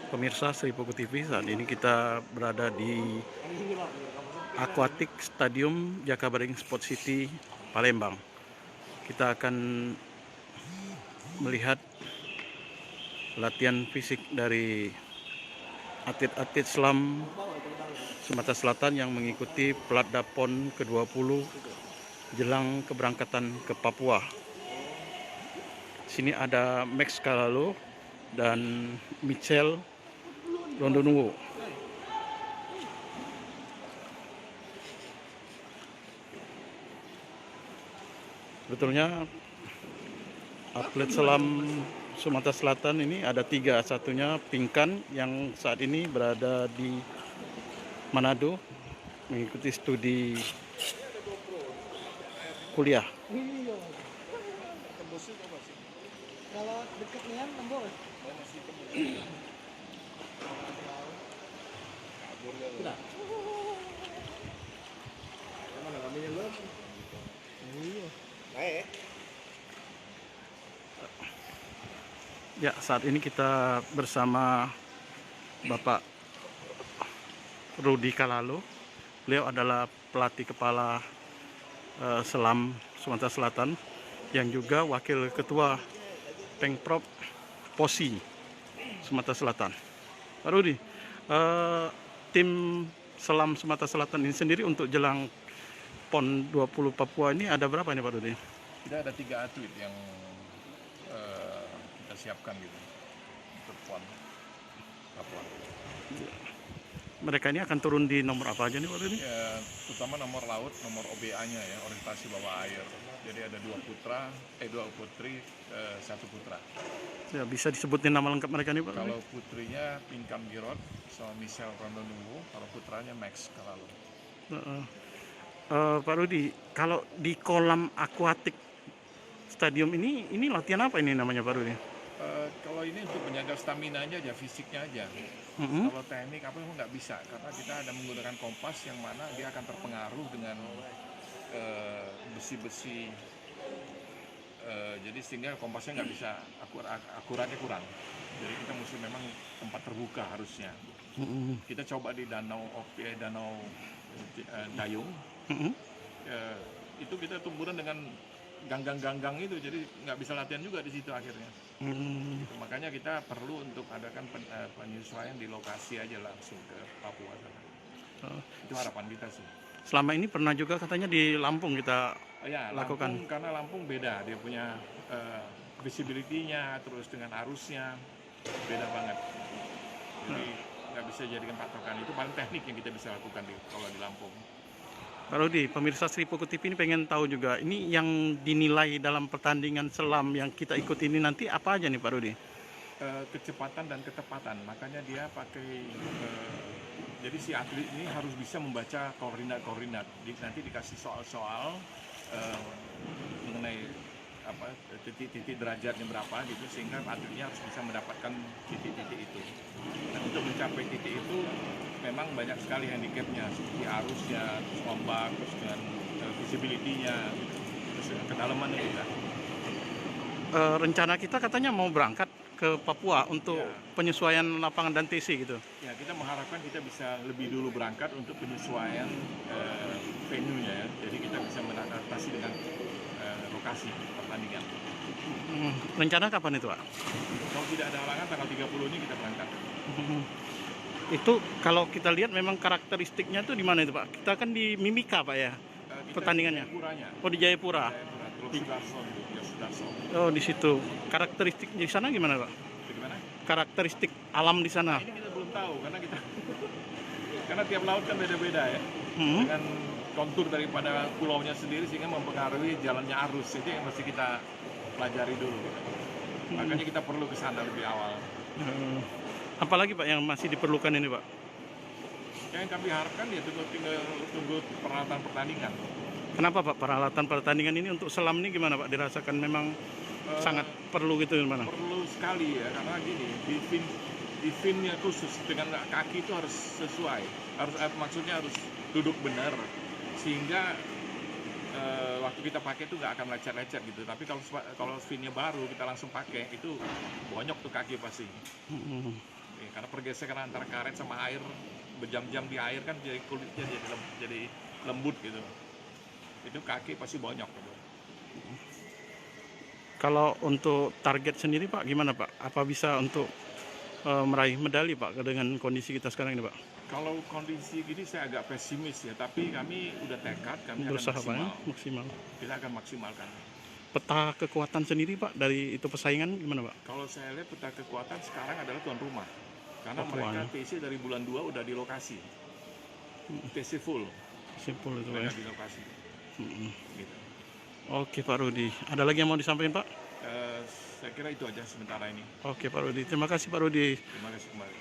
Pemirsa Sri Pugu TV, saat ini kita berada di Aquatic Stadium Jakabaring Sport City, Palembang. Kita akan melihat latihan fisik dari atlet-atlet selam Sumatera Selatan yang mengikuti Pelatda PON ke-20 jelang keberangkatan ke Papua. Sini ada Max Kalalo dan Michel Rondonungu. Betulnya atlet selam Sumatera Selatan ini ada 3. Satunya Pinkan yang saat ini berada di Manado mengikuti studi kuliah. Kalau deket nih kan tembus. Udah. Mana kambingnya lu? Iya. Naik. Ya, saat ini kita bersama Bapak Rudi Kalalo. Beliau adalah pelatih kepala selam Sumatera Selatan yang juga wakil ketua Pengprov POSI Sumatera Selatan. Pak Rudi, tim selam Sumatera Selatan ini sendiri untuk jelang PON 20 Papua ini ada berapa nih Pak Rudi? Kita ada 3 atlet yang kita siapkan gitu untuk PON Papua. Mereka ini akan turun di nomor apa aja nih Pak Rudi? Ya, terutama nomor laut, nomor OBA-nya ya, orientasi bawah air. Jadi ada 2 putri, 1 putra. Ya, bisa disebutin nama lengkap mereka nih Pak Rudi? Kalau putrinya Pinkan Girot sama Michel Rondonungu, kalau putranya Max Kalalo. Pak Rudi, kalau di kolam akuatik stadium ini latihan apa ini namanya Pak Rudi? Kalau ini untuk menjaga stamina-nya aja, fisiknya aja. Kalau teknik apa pun nggak bisa, karena kita ada menggunakan kompas yang mana dia akan terpengaruh dengan besi-besi. Jadi sehingga kompasnya nggak bisa akuratnya kurang. Jadi kita mesti memang tempat terbuka harusnya. Kita coba di danau Dayung. Itu kita tumburan dengan ganggang-ganggang itu, jadi nggak bisa latihan juga di situ akhirnya. Gitu. Makanya kita perlu untuk adakan penyesuaian di lokasi aja langsung ke Papua sana. Itu harapan kita sih. Selama ini pernah juga katanya di Lampung kita Ya, lakukan. Lampung, karena Lampung beda, dia punya visibility-nya, terus dengan arusnya beda banget. Jadi nggak bisa jadikan patokan, itu paling teknik yang kita bisa lakukan kalau di Lampung. Pak Rudi, pemirsa Sri Pugu TV ini pengen tahu juga, ini yang dinilai dalam pertandingan selam yang kita ikut ini nanti apa aja nih Pak Rudi? Kecepatan dan ketepatan, makanya dia pakai jadi si atlet ini harus bisa membaca koordinat. Nanti dikasih soal-soal mengenai apa titik-titik derajatnya berapa gitu, sehingga atletnya harus bisa mendapatkan titik-titik itu. Dan untuk mencapai titik itu memang banyak sekali handicapnya, seperti arusnya, terus ombak, terus dengan visibility-nya, gitu. Terus kedalaman kita. Rencana kita katanya mau berangkat ke Papua untuk penyesuaian lapangan dan TC gitu. Ya, kita mengharapkan kita bisa lebih dulu berangkat untuk penyesuaian venue-nya ya. Jadi kita bisa beradaptasi dengan lokasi pertandingan. Rencana kapan itu Pak? Kalau tidak ada halangan tanggal 30 ini kita berangkat. Itu kalau kita lihat memang karakteristiknya tuh di mana itu Pak? Kita kan di Mimika Pak ya, pertandingannya. Oh di Jayapura. Oh di situ. Karakteristik di sana gimana Pak? Gimana? Karakteristik alam di sana. Ini kita belum tahu karena tiap laut kan beda-beda ya. Dengan kontur daripada pulaunya sendiri sehingga mempengaruhi jalannya arus. Itu yang mesti kita pelajari dulu. Makanya kita perlu ke sana lebih awal. Apalagi Pak yang masih diperlukan ini Pak? Yang kami harapkan ya tunggu peralatan pertandingan. Kenapa Pak peralatan pertandingan ini untuk selam ini gimana Pak? Dirasakan memang sangat perlu gitu gimana? Perlu sekali ya, karena gini di finnya khusus dengan kaki itu harus sesuai, maksudnya harus duduk benar sehingga waktu kita pakai itu nggak akan lecet-lecet gitu. Tapi kalau finnya baru kita langsung pakai itu bonyok tuh kaki pasti. Karena pergeseran antara karet sama air, berjam-jam di air kan jadi kulitnya jadi lembut gitu. Itu kaki pasti bonyok gitu. Kalau untuk target sendiri Pak gimana Pak? Apa bisa untuk meraih medali Pak dengan kondisi kita sekarang ini Pak? Kalau kondisi gini saya agak pesimis ya, tapi kami udah tekad, kami Berusaha akan Pak ya? maksimal. Maksimal. Kita akan maksimalkan. Peta kekuatan sendiri Pak dari itu persaingan gimana Pak? Kalau saya lihat peta kekuatan sekarang adalah tuan rumah. Karena Oh, mereka tuan. TC dari bulan 2 udah di lokasi. TC full Simpul itu Pak ya. mereka di lokasi. Mm-mm. Gitu. Oke Pak Rudi, ada lagi yang mau disampaikan Pak? Saya kira itu aja sementara ini. Oke Pak Rudi, terima kasih Pak Rudi. Terima kasih kembali.